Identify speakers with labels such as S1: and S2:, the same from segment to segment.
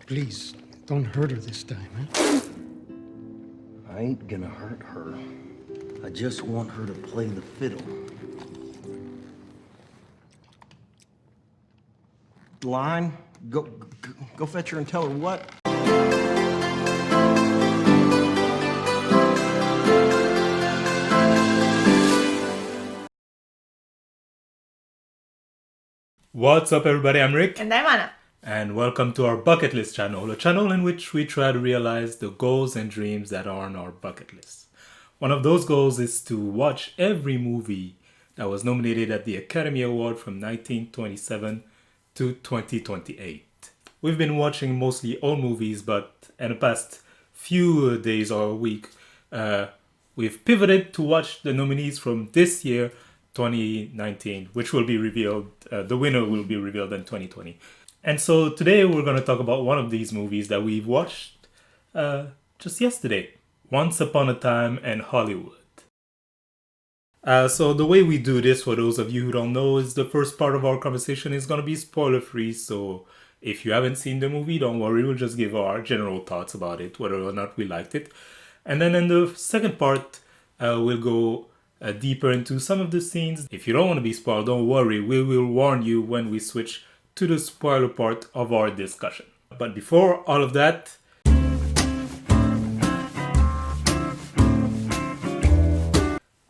S1: Please, don't hurt her this time, huh?
S2: I ain't gonna hurt her. I just want her to play the fiddle. Line, go fetch her and tell her what?
S3: What's up everybody, I'm Rick.
S4: And I'm Anna.
S3: And welcome to our bucket list channel, a channel in which we try to realize the goals and dreams that are on our bucket list. One of those goals is to watch every movie that was nominated at the Academy Award from 1927 to 2028. We've been watching mostly old movies, but in the past few days or week, we've pivoted to watch the nominees from this year, 2019, which will be revealed, the winner will be revealed in 2020. And so today we're going to talk about one of these movies that we've watched just yesterday, Once Upon a Time in Hollywood. So the way we do this, for those of you who don't know, is the first part of our conversation is going to be spoiler free. So if you haven't seen the movie, don't worry, we'll just give our general thoughts about it, whether or not we liked it. And then in the second part, we'll go deeper into some of the scenes. If you don't want to be spoiled, don't worry, we will warn you when we switch to the spoiler part of our discussion. But before all of that,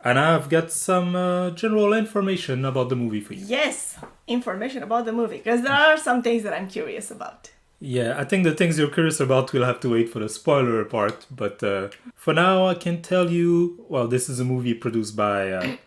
S3: and I've got some general information about the movie for you.
S4: Yes, information about the movie, because there are some things that I'm curious about.
S3: Yeah, I think the things you're curious about will have to wait for the spoiler part. But for now, I can tell you, well, this is a movie produced by,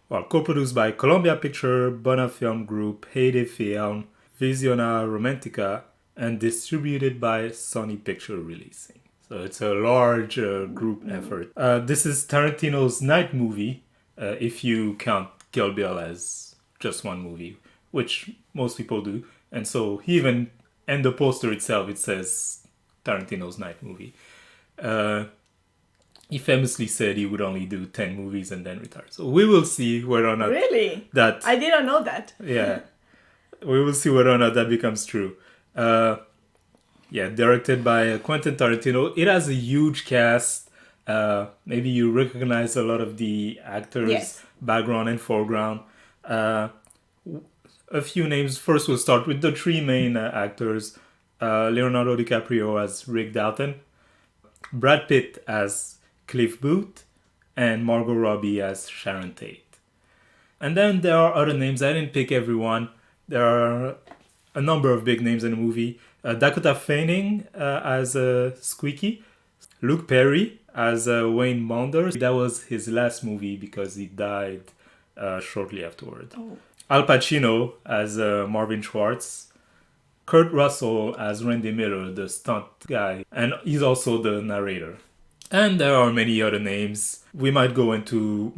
S3: co-produced by Columbia Picture, Bona Film Group, Heyday Film, Visiona Romantica, and distributed by Sony Picture Releasing. So it's a large group effort. This is Tarantino's ninth movie, if you count Kill Bill as just one movie, which most people do. And so he even, and the poster itself, it says Tarantino's ninth movie. He famously said he would only do 10 movies and then retire. So we will see whether or not
S4: Really?
S3: that...
S4: I didn't know that.
S3: Yeah. We will see whether or not that becomes true. Directed by Quentin Tarantino. It has a huge cast. Maybe you recognize a lot of the actors,
S4: Yes.
S3: background and foreground. A few names. First, we'll start with the three main actors. Leonardo DiCaprio as Rick Dalton, Brad Pitt as Cliff Booth, and Margot Robbie as Sharon Tate. And then there are other names. I didn't pick everyone. There are a number of big names in the movie. Dakota Fanning as Squeaky. Luke Perry as Wayne Maunders. That was his last movie because he died shortly afterward.
S4: Oh.
S3: Al Pacino as Marvin Schwartz. Kurt Russell as Randy Miller, the stunt guy. And he's also the narrator. And there are many other names. We might go into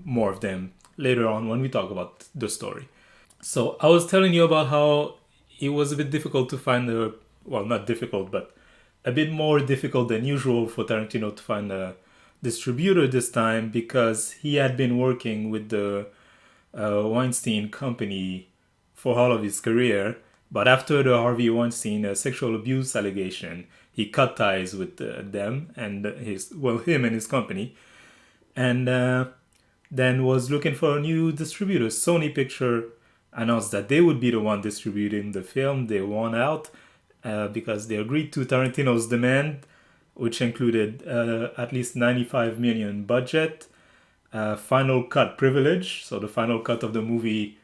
S3: more of them later on when we talk about the story. So I was telling you about how it was a bit difficult to find not difficult, but a bit more difficult than usual for Tarantino to find a distributor this time because he had been working with the Weinstein Company for all of his career. But after the Harvey Weinstein sexual abuse allegation, he cut ties with them and him and his company. And then was looking for a new distributor. Sony Picture announced that they would be the one distributing the film. They won out because they agreed to Tarantino's demand, which included at least $95 million budget, final cut privilege. So the final cut of the movie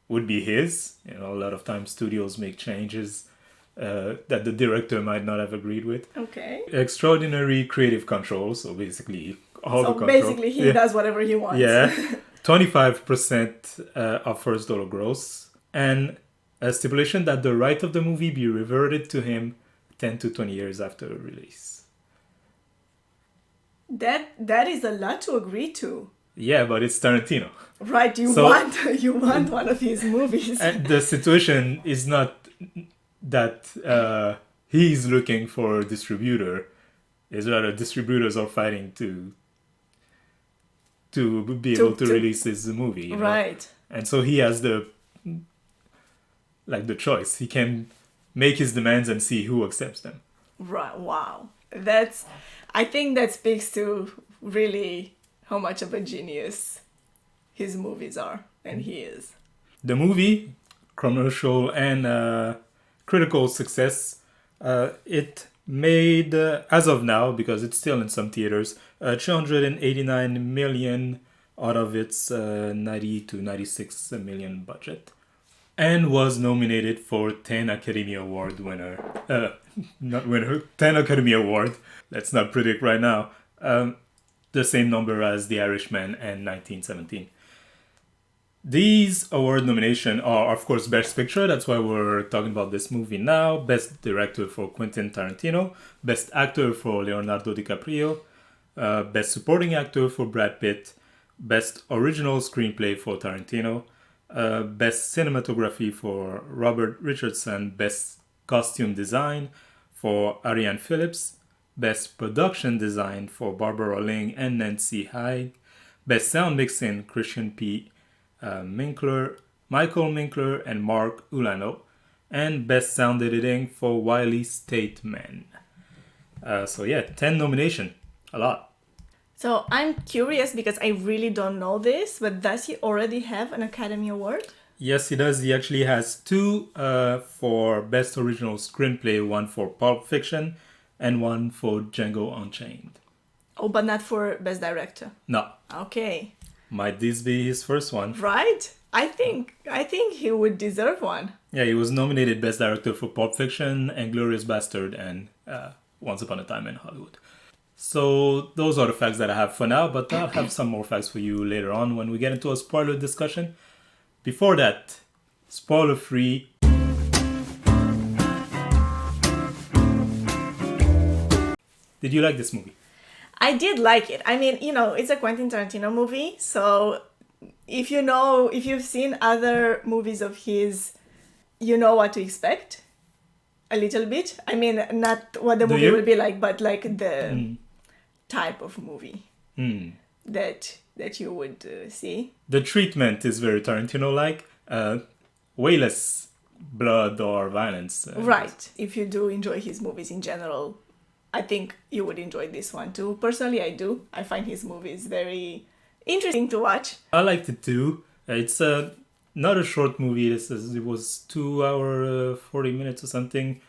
S3: would be his. You know, a lot of times studios make changes that the director might not have agreed with.
S4: Okay.
S3: Extraordinary creative control. So basically all the
S4: So
S3: control.
S4: basically he does whatever he wants.
S3: Yeah. 25% of first dollar gross, and a stipulation that the right of the movie be reverted to him 10 to 20 years after release.
S4: That is a lot to agree to.
S3: Yeah, but it's Tarantino.
S4: Right, you
S3: So-
S4: want one of his movies.
S3: And the situation is not that he's looking for a distributor. It's rather distributors are fighting to be able to release his movie. You know?
S4: Right.
S3: And so he has the choice. He can make his demands and see who accepts them.
S4: Right. Wow. I think that speaks to really how much of a genius his movies are, and he is.
S3: The movie, commercial and critical success, it made, as of now, because it's still in some theaters, 289 million out of its 90 to 96 million budget, and was nominated for 10 Academy Award winner. Not winner, 10 Academy Award. Let's not predict right now. The same number as The Irishman and 1917. These award nominations are, of course, Best Picture. That's why we're talking about this movie now. Best Director for Quentin Tarantino. Best Actor for Leonardo DiCaprio. Best Supporting Actor for Brad Pitt. Best Original Screenplay for Tarantino. Best Cinematography for Robert Richardson. Best Costume Design for Ariane Phillips. Best Production Design for Barbara Ling and Nancy Hyde. Best Sound Mixing, Christian P. Michael Minkler, and Mark Ulano. And Best Sound Editing for Wiley Stateman. 10 nominations. A lot.
S4: So I'm curious because I really don't know this, but does he already have an Academy Award?
S3: Yes, he does. He actually has 2 for Best Original Screenplay, 1 for Pulp Fiction, and 1 for Django Unchained.
S4: Oh, but not for Best Director.
S3: No.
S4: Okay.
S3: Might this be his first one?
S4: Right? I think he would deserve one.
S3: Yeah, he was nominated Best Director for Pulp Fiction, Inglourious Bastard, and Once Upon a Time in Hollywood. So those are the facts that I have for now, but I'll have some more facts for you later on when we get into a spoiler discussion. Before that, spoiler free. Did you like this movie?
S4: I did like it. I mean, it's a Quentin Tarantino movie, so if you've seen other movies of his, you know what to expect a little bit. I mean, not what the movie will be like, but like the type of movie that you would see.
S3: The treatment is very Tarantino-like, way less blood or violence.
S4: Right. If you do enjoy his movies in general, I think you would enjoy this one too. Personally, I do. I find his movies very interesting to watch.
S3: I liked it too. It's not a short movie. It was 2 hours, 40 minutes or something.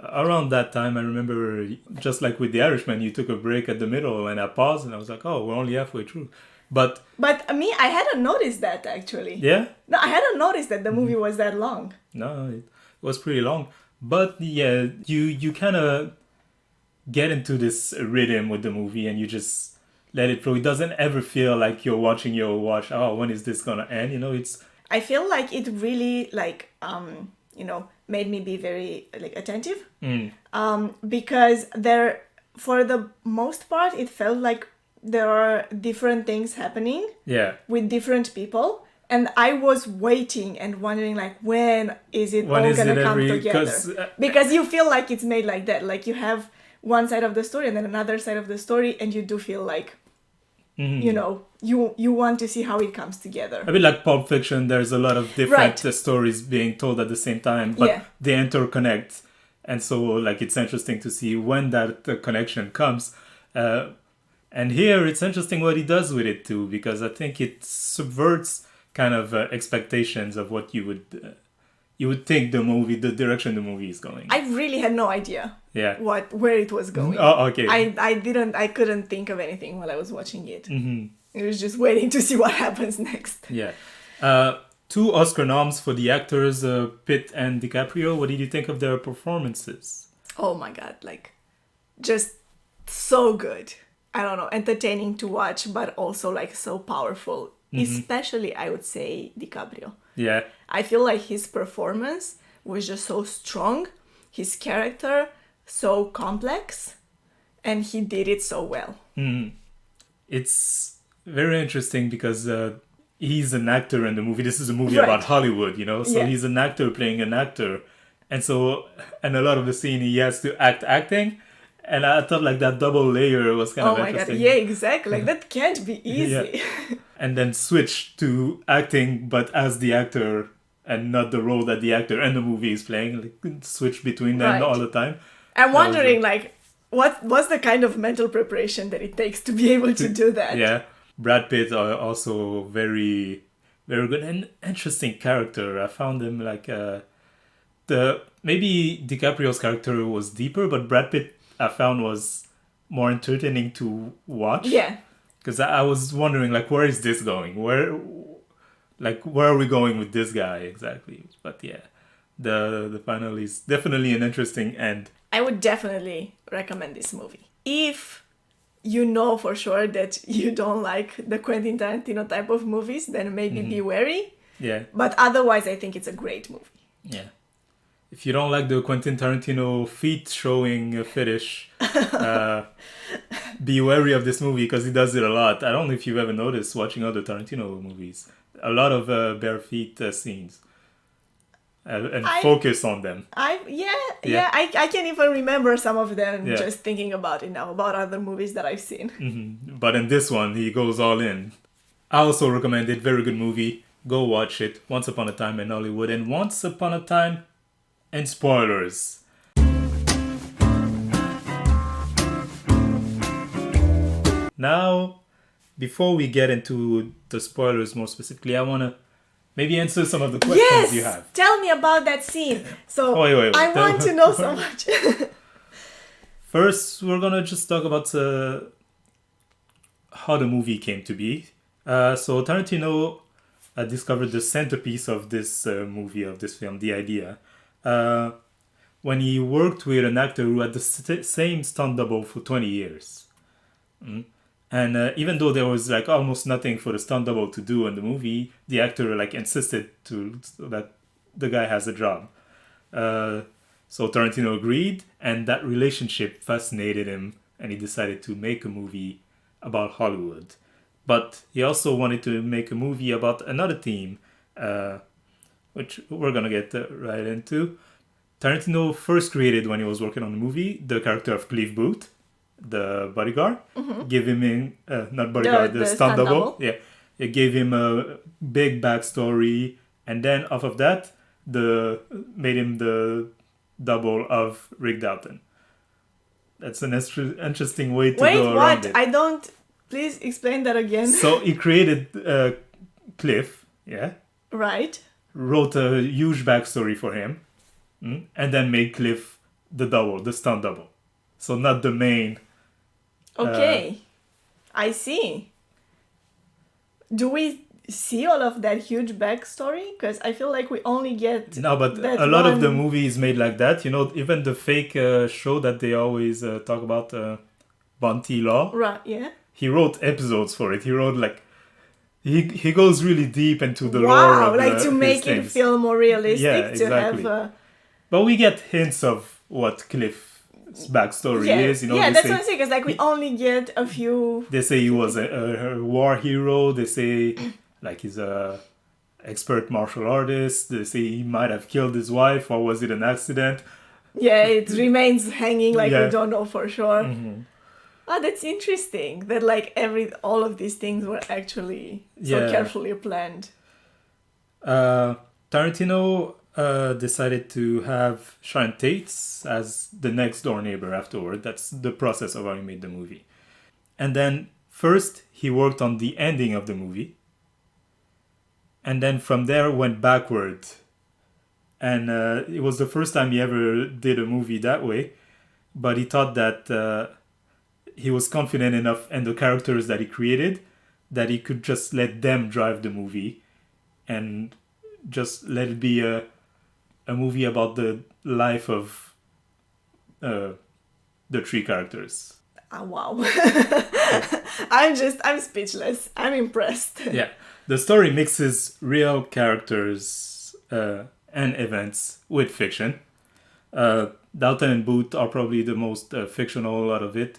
S3: Around that time, I remember, just like with The Irishman, you took a break at the middle and I paused and I was like, oh, we're only halfway through. But
S4: me, I hadn't noticed that actually.
S3: Yeah?
S4: No, I hadn't noticed that the movie was that long.
S3: No, it was pretty long. But yeah, you kind of get into this rhythm with the movie and you just let it flow. It doesn't ever feel like you're watching oh, when is this gonna end?
S4: I feel like it really made me be very attentive. Because for the most part, it felt like there are different things happening with different people. And I was waiting and wondering, when is it all going to come together? Because you feel like it's made like that. Like, you have one side of the story and then another side of the story, and you do feel like, you want to see how it comes together.
S3: A bit like Pulp Fiction, there's a lot of different stories being told at the same time, but they interconnect. And so, it's interesting to see when that connection comes. And here, it's interesting what he does with it, too, because I think it subverts kind of expectations of what you would think the direction the movie is going.
S4: I really had no idea where it was going.
S3: Oh, okay.
S4: I couldn't think of anything while I was watching it. I was just waiting to see what happens next.
S3: Yeah. 2 Oscar noms for the actors, Pitt and DiCaprio. What did you think of their performances?
S4: Oh my God, just so good. I don't know, entertaining to watch, but also so powerful. Especially, I would say, DiCaprio.
S3: Yeah.
S4: I feel like his performance was just so strong. His character, so complex. And he did it so well.
S3: It's very interesting because he's an actor in the movie. This is a movie about Hollywood, So he's an actor playing an actor. And so, and a lot of the scene, he has to acting. And I thought that double layer was kind of interesting.
S4: Oh my God, yeah, exactly. That can't be easy.
S3: And then switch to acting, but as the actor and not the role that the actor and the movie is playing. Like, switch between them
S4: Right.
S3: all the time.
S4: I'm
S3: That was
S4: wondering,
S3: it.
S4: like, what's the kind of mental preparation that it takes to be able to do that?
S3: Yeah, Brad Pitt are also very, very good and interesting character. I found him like the maybe DiCaprio's character was deeper, but Brad Pitt I found was more entertaining to watch.
S4: Yeah.
S3: Because I was wondering, like, where is this going? Where are we going with this guy exactly? But yeah, the final is definitely an interesting end.
S4: I would definitely recommend this movie. If you know for sure that you don't like the Quentin Tarantino type of movies, then maybe be wary.
S3: Yeah,
S4: But otherwise, I think it's a great movie.
S3: yeah. If you don't like the Quentin Tarantino feet showing fetish, be wary of this movie because he does it a lot. I don't know if you've ever noticed watching other Tarantino movies. A lot of bare feet scenes. And focus on them.
S4: I can even remember some of them
S3: Yeah.
S4: just thinking about it now, about other movies that I've seen.
S3: But in this one, he goes all in. I also recommend it. Very good movie. Go watch it. Once Upon a Time in Hollywood and Once Upon a Time and spoilers. Now, before we get into the spoilers more specifically, I want to maybe answer some of the questions you have.
S4: Tell me about that scene. So
S3: Wait.
S4: I want to know so much.
S3: First, we're going to just talk about how the movie came to be. So Tarantino discovered the centerpiece of this movie, of this film, the idea, when he worked with an actor who had the same stunt double for 20 years. And even though there was like almost nothing for the stunt double to do in the movie, the actor like insisted so that the guy has a job. So Tarantino agreed, and that relationship fascinated him, and he decided to make a movie about Hollywood. But he also wanted to make a movie about another theme, which we're gonna get right into. Tarantino first created, when he was working on the movie, the character of Cliff Booth, the bodyguard. Give him not bodyguard, the stunt double. Yeah, it gave him a big backstory, and then off of that, made him the double of Rick Dalton. That's an interesting way to go around it.
S4: I don't. Please explain that again.
S3: So he created Cliff, yeah,
S4: Right.
S3: wrote a huge backstory for him, and then made Cliff the double, the stunt double. So not the main.
S4: Okay. I see. Do we see all of that huge backstory? Because I feel like we only get.
S3: No, but
S4: that
S3: a lot of the
S4: one-
S3: movies made like that. You know, even the fake show that they always talk about, Bounty Law.
S4: Right, yeah.
S3: He wrote episodes for it. He wrote like he goes really deep into the lore
S4: Wow,
S3: of
S4: like to
S3: his
S4: make it
S3: things.
S4: feel more realistic,
S3: Yeah,
S4: to
S3: exactly.
S4: have.
S3: But we get hints of what Cliff's backstory is. You know,
S4: yeah,
S3: they
S4: that's
S3: say,
S4: what I'm saying. Because like we only get a few.
S3: They say he was a war hero. They say like he's a expert martial artist. They say he might have killed his wife, or was it an accident?
S4: Yeah, it remains hanging like
S3: Yeah.
S4: we don't know for sure. Oh, that's interesting. That like all of these things were actually so
S3: Yeah.
S4: carefully planned.
S3: Tarantino decided to have Sharon Tate as the next door neighbor afterward. That's the process of how he made the movie. And then first he worked on the ending of the movie. And then from there went backward. And it was the first time he ever did a movie that way. But he thought that he was confident enough in the characters that he created that he could just let them drive the movie and just let it be a movie about the life of the three characters.
S4: Oh, wow. I'm speechless. I'm impressed.
S3: Yeah. The story mixes real characters and events with fiction. Dalton and Booth are probably the most fictional out of it,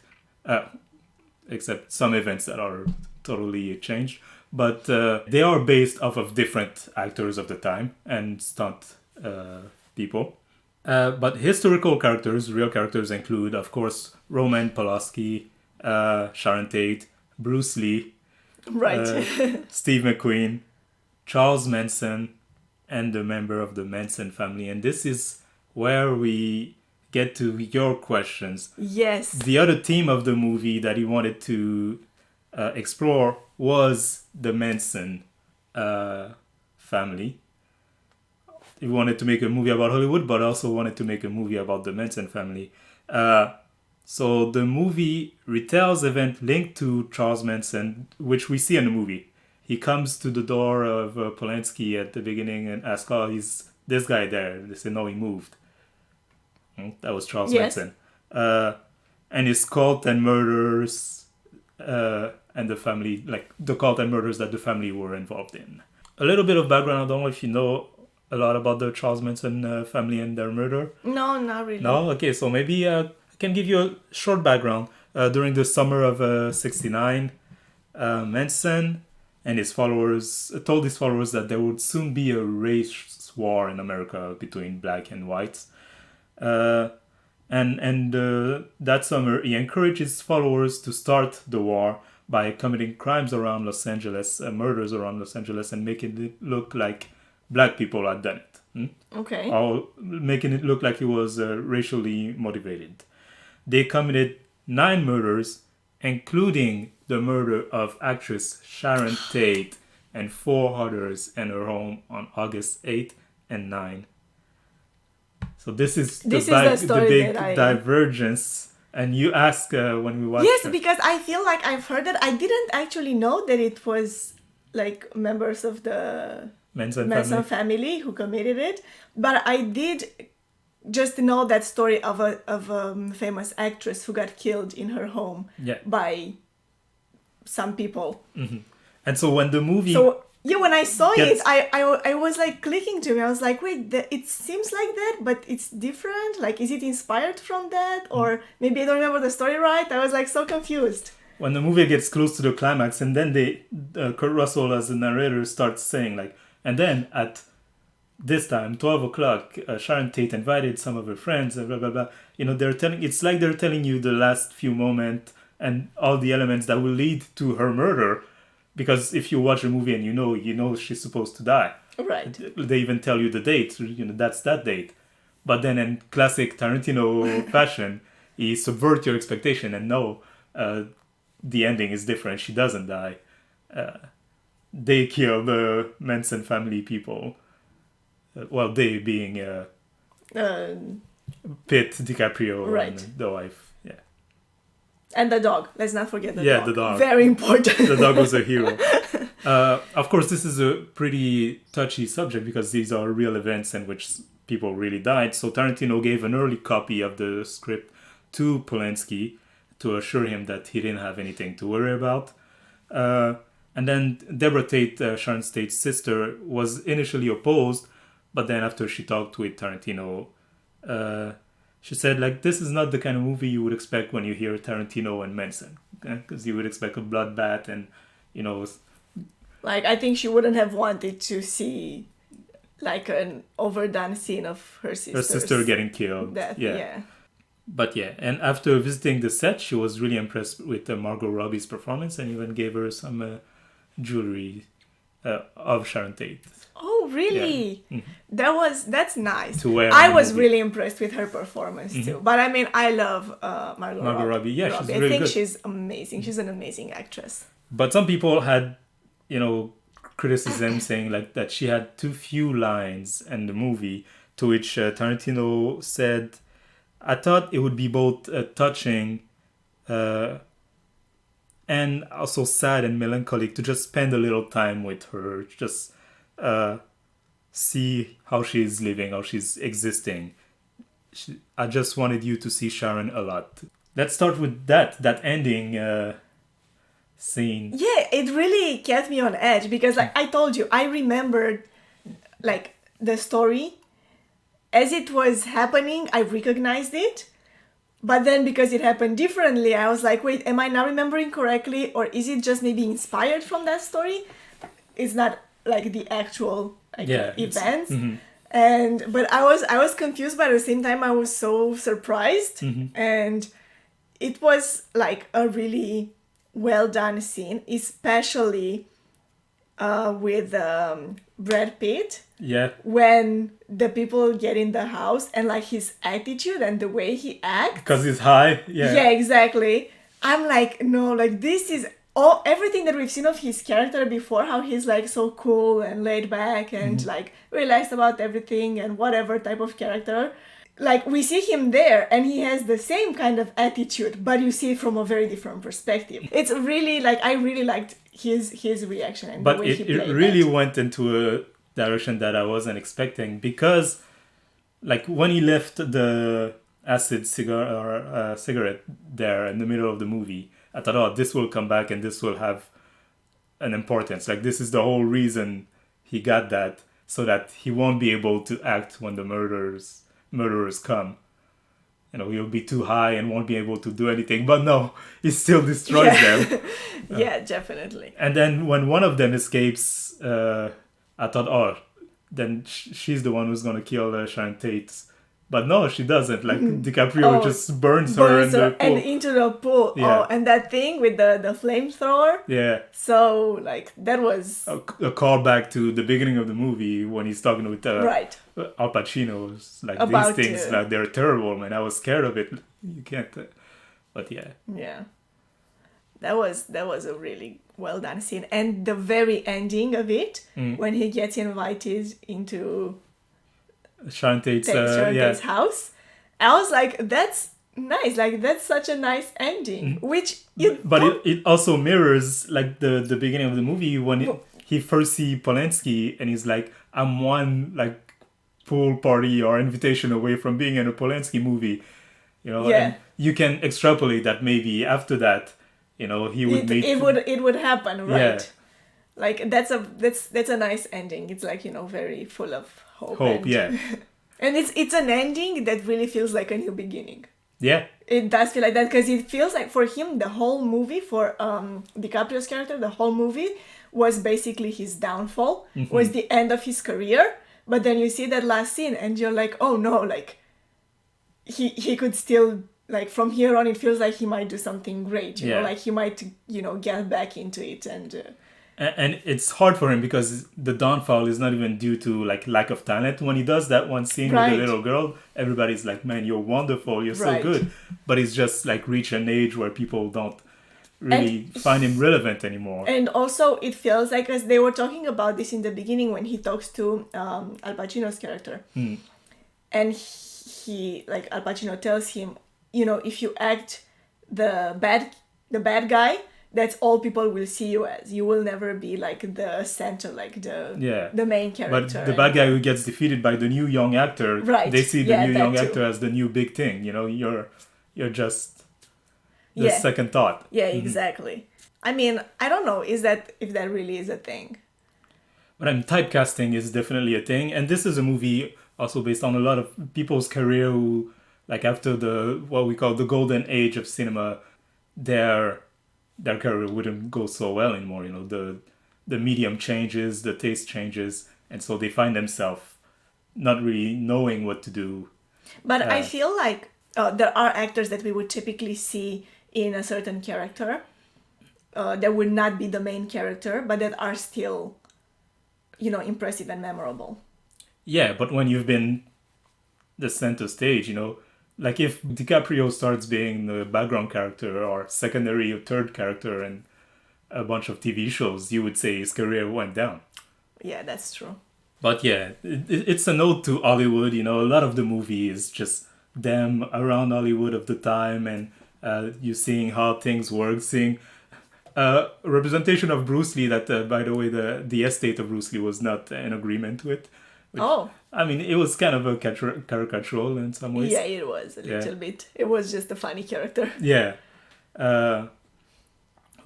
S3: except some events that are totally changed. But they are based off of different actors of the time and stunt people. But historical characters, real characters, include, of course, Roman Polanski, Sharon Tate, Bruce Lee,
S4: Right.
S3: Steve McQueen, Charles Manson, and a member of the Manson family. And this is where we get to your questions.
S4: Yes.
S3: The other theme of the movie that he wanted to explore was the Manson family. He wanted to make a movie about Hollywood, but also wanted to make a movie about the Manson family. So the movie retells event linked to Charles Manson, which we see in the movie. He comes to the door of Polanski at the beginning and asks, "Oh, is this guy there?" They say, "No, he moved." That was Charles Manson. And his cult and murders and the family, like the cult and murders that the family were involved in. A little bit of background. I don't know if you know a lot about the Charles Manson family and their murder.
S4: No, not really.
S3: No? Okay, so maybe I can give you a short background. During the summer of '69, Manson and his followers told his followers that there would soon be a race war in America between black and whites. And that summer, he encouraged his followers to start the war by committing crimes around Los Angeles, murders around Los Angeles, and making it look like black people had done it.
S4: Okay.
S3: Or making it look like it was racially motivated. They committed 9 murders, including the murder of actress Sharon Tate and 4 others in her home on August 8 and 9. So this is the big divergence. And you ask when we watched
S4: Yes, because I feel like I've heard that. I didn't actually know that it was like members of the Manson family who committed it. But I did just know that story of a famous actress who got killed in her home by some people.
S3: Mm-hmm. And so when the movie...
S4: when I saw it, I was like clicking to me. I was like, wait, it seems like that, but it's different. Like, is it inspired from that? Or maybe I don't remember the story right. I was like so confused.
S3: When the movie gets close to the climax, and then Kurt Russell as the narrator starts saying like, and then at this time, 12 o'clock, Sharon Tate invited some of her friends, and blah, blah, blah. You know, it's like they're telling you the last few moments and all the elements that will lead to her murder. Because if you watch a movie and you know she's supposed to die.
S4: Right.
S3: They even tell you the date, that's that date. But then in classic Tarantino fashion, he subverts your expectation and the ending is different. She doesn't die. They kill the Manson family people. They being Pitt, DiCaprio,
S4: right.
S3: And the wife.
S4: And the dog. Let's not forget the dog.
S3: Yeah, the dog.
S4: Very important.
S3: The dog was a hero. Of course, this is a pretty touchy subject because these are real events in which people really died. So Tarantino gave an early copy of the script to Polanski to assure him that he didn't have anything to worry about. And then Deborah Tate, Sharon Tate's sister, was initially opposed, but then after she talked with Tarantino, she said, like, this is not the kind of movie you would expect when you hear Tarantino and Manson. Because you would expect a bloodbath and,
S4: Like, I think she wouldn't have wanted to see, like, an overdone scene of her sister
S3: getting killed.
S4: Yeah.
S3: But yeah, and after visiting the set, she was really impressed with Margot Robbie's performance and even gave her some jewelry of Sharon Tate.
S4: Oh, really? Yeah. Mm-hmm. That's nice.
S3: To wear
S4: I was really impressed with her performance too. But I mean, I love Margot Robbie.
S3: Yeah, she's really good.
S4: I think she's amazing. She's an amazing actress.
S3: But some people had, criticism saying like that she had too few lines in the movie, to which Tarantino said, I thought it would be both touching and also sad and melancholic to just spend a little time with her, just see how she's living, how she's existing. I just wanted you to see Sharon a lot. Let's start with that ending scene.
S4: Yeah, it really kept me on edge because, like I told you, I remembered like the story as it was happening. I recognized it, but then because it happened differently, I was like, wait, am I not remembering correctly, or is it just maybe inspired from that story? It's not like the actual events. Mm-hmm. But I was confused, but at the same time I was so surprised. Mm-hmm. And it was like a really well done scene, especially with Brad Pitt
S3: Yeah.
S4: when the people get in the house and like his attitude and the way he acts.
S3: Because he's high. Yeah.
S4: Yeah, exactly. I'm like, no, like this is everything that we've seen of his character before, how he's like so cool and laid back and like relaxed about everything and whatever type of character. Like we see him there and he has the same kind of attitude, but you see it from a very different perspective. It's really like I really liked his reaction and
S3: But
S4: the way he played
S3: it really
S4: that.
S3: went into a direction that I wasn't expecting, because like when he left the acid cigarette there in the middle of the movie, I thought, oh, this will come back and this will have an importance. Like this is the whole reason he got that, so that he won't be able to act when the murderers come. You know, he'll be too high and won't be able to do anything. But no, he still destroys them.
S4: Yeah, definitely.
S3: And then when one of them escapes, I thought, oh, then she's the one who's gonna kill Sharon Tate. But no, she doesn't. Like DiCaprio just burns her in the pool.
S4: And into the pool.
S3: Yeah.
S4: Oh, and that thing with the flamethrower.
S3: Yeah,
S4: So like that was
S3: a callback to the beginning of the movie when he's talking with
S4: right.
S3: Al Pacino. Like
S4: About
S3: these things,
S4: to-
S3: like they're terrible, man. I was scared of it. You can't. But yeah,
S4: Yeah. That was a really well done scene. And the very ending of it, when he gets invited into
S3: Sharon Tate's
S4: Sharon
S3: yeah.
S4: Tate's house, I was like, that's nice. Like that's such a nice ending. Which you
S3: But it also mirrors like the beginning of the movie when he first see Polanski and he's like, I'm one like pool party or invitation away from being in a Polanski movie, you know.
S4: Yeah.
S3: And you can extrapolate that maybe after that, you know, he would meet.
S4: it would happen, right?
S3: Yeah.
S4: Like that's a nice ending. It's like, you know, very full of hope.
S3: Hope,
S4: and,
S3: yeah.
S4: And it's an ending that really feels like a new beginning.
S3: Yeah.
S4: It does feel like that because it feels like for him the whole movie, for DiCaprio's character, the whole movie was basically his downfall, was the end of his career. But then you see that last scene and you're like, oh no, like he could still, like from here on it feels like he might do something great, you know, like he might, you know, get back into it
S3: and it's hard for him because the downfall is not even due to like lack of talent. When he does that one scene with the little girl, everybody's like, man, you're wonderful, you're so good. But he's just like reach an age where people don't really find him relevant anymore.
S4: And also it feels like, as they were talking about this in the beginning when he talks to Al Pacino's character, and he like Al Pacino tells him, you know, if you act the bad guy, that's all people will see you as. You will never be like the center, like the main character.
S3: But the bad guy who gets defeated by the new young actor, they see the new young actor as the new big thing. You know, you're just the second thought.
S4: Yeah, exactly. I mean, I don't know if that really is a thing.
S3: But typecasting is definitely a thing, and this is a movie also based on a lot of people's career who, like after what we call the golden age of cinema, their career wouldn't go so well anymore. You know, the medium changes, the taste changes, and so they find themselves not really knowing what to do.
S4: But I feel like there are actors that we would typically see in a certain character that would not be the main character, but that are still, you know, impressive and memorable.
S3: Yeah, but when you've been the center stage, you know, like if DiCaprio starts being the background character or secondary or third character in a bunch of TV shows, you would say his career went down.
S4: Yeah, that's true.
S3: But yeah, it's a note to Hollywood. You know, a lot of the movie is just them around Hollywood of the time, and you seeing how things work, seeing representation of Bruce Lee that, by the way, the estate of Bruce Lee was not in agreement with. I mean, it was kind of a caricatural in some ways.
S4: Yeah, it was a little bit. It was just a funny character.
S3: Yeah.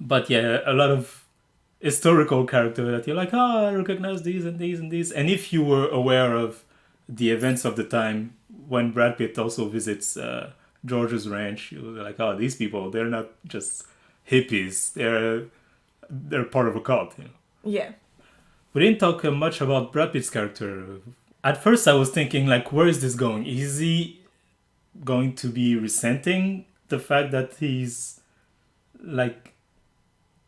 S3: But yeah, a lot of historical character that you're like, I recognize these and these and these. And if you were aware of the events of the time, when Brad Pitt also visits George's ranch, you're like, oh, these people, they're not just hippies. They're part of a cult, you know.
S4: Yeah.
S3: We didn't talk much about Brad Pitt's character. At first I was thinking, like, where is this going? Is he going to be resenting the fact that he's, like,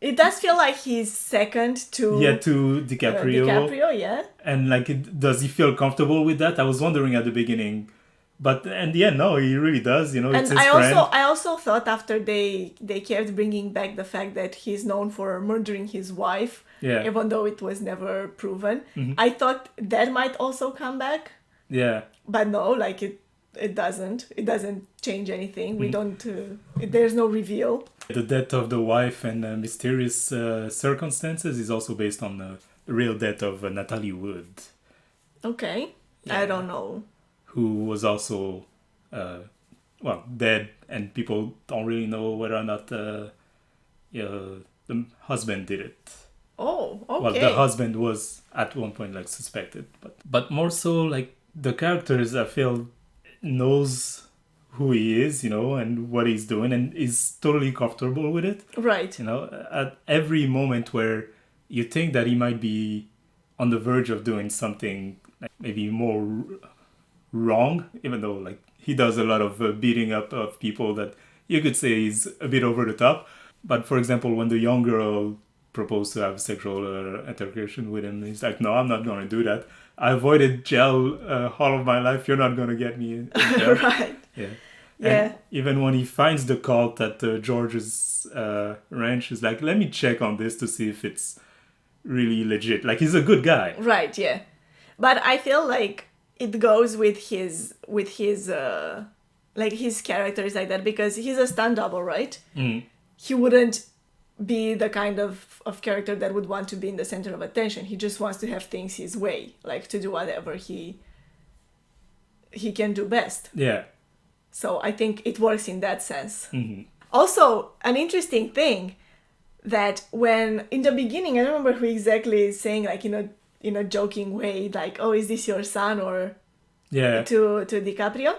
S4: It does feel like he's second to
S3: Yeah, to DiCaprio.
S4: DiCaprio, yeah.
S3: And like, does he feel comfortable with that? I was wondering at the beginning, but in the end, no, he really does. You know, it's
S4: And
S3: his friend.
S4: I also thought after they kept bringing back the fact that he's known for murdering his wife,
S3: Yeah.
S4: even though it was never proven,
S3: Mm-hmm.
S4: I thought that might also come back,
S3: Yeah,
S4: but no, like it doesn't. It doesn't change anything.
S3: Mm-hmm.
S4: We don't. There's no reveal.
S3: the death of the wife and mysterious circumstances is also based on the real death of Natalie Wood,
S4: Okay,
S3: Yeah.
S4: I don't know.
S3: who was also dead, and people don't really know whether or not the husband did it.
S4: Oh, okay.
S3: Well, the husband was at one point like suspected, but more so like the characters, I feel, knows who he is, you know, and what he's doing, and is totally comfortable with it.
S4: Right.
S3: You know, at every moment where you think that he might be on the verge of doing something like maybe more wrong, even though like he does a lot of beating up of people that you could say is a bit over the top. But for example, when the young girl proposed to have sexual interrogation with him, he's like, "No, I'm not going to do that. I avoided jail all of my life. You're not going to get me in jail."
S4: Right.
S3: Yeah.
S4: Yeah.
S3: And even when he finds the cult at George's ranch, he's like, "Let me check on this to see if it's really legit." Like, he's a good guy.
S4: Right. Yeah. But I feel like it goes with his like his characters like that, because he's a stunt double, right?
S3: Mm.
S4: He wouldn't be the kind of character that would want to be in the center of attention. He just wants to have things his way, like to do whatever he can do best.
S3: Yeah.
S4: So I think it works in that sense.
S3: Mm-hmm.
S4: Also, an interesting thing that when in the beginning, I don't remember who exactly is saying, like, in a joking way, like, "Oh, is this your son?" or
S3: Yeah.
S4: to DiCaprio.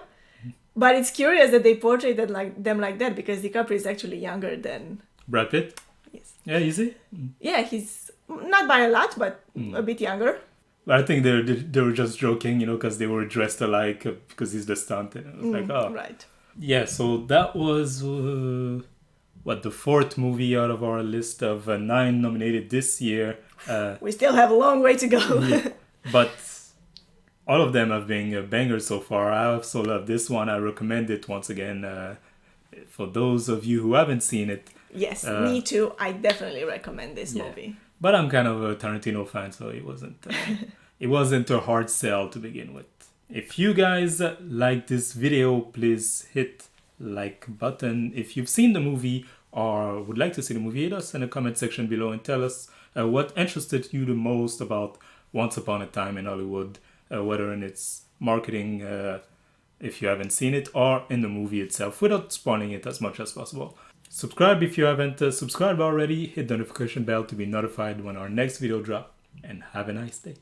S4: But it's curious that they portrayed them like that, because DiCaprio is actually younger than.
S3: Brad Pitt?
S4: Yes.
S3: Yeah, is he?
S4: Yeah, he's not by a lot, but a bit younger.
S3: I think they were just joking, you know, because they were dressed alike, because he's the stunt. And it was like, oh.
S4: Right.
S3: Yeah, so that was, the fourth movie out of our list of 9 nominated this year.
S4: We still have a long way to go.
S3: But all of them have been bangers so far. I also love this one. I recommend it once again for those of you who haven't seen it.
S4: Yes, me too. I definitely recommend this movie.
S3: But I'm kind of a Tarantino fan, so it wasn't a hard sell to begin with. If you guys like this video, please hit like button. If you've seen the movie or would like to see the movie, hit us in the comment section below and tell us what interested you the most about Once Upon a Time in Hollywood, whether in its marketing, if you haven't seen it, or in the movie itself, without spoiling it as much as possible. Subscribe if you haven't subscribed already, hit the notification bell to be notified when our next video drops, and have a nice day.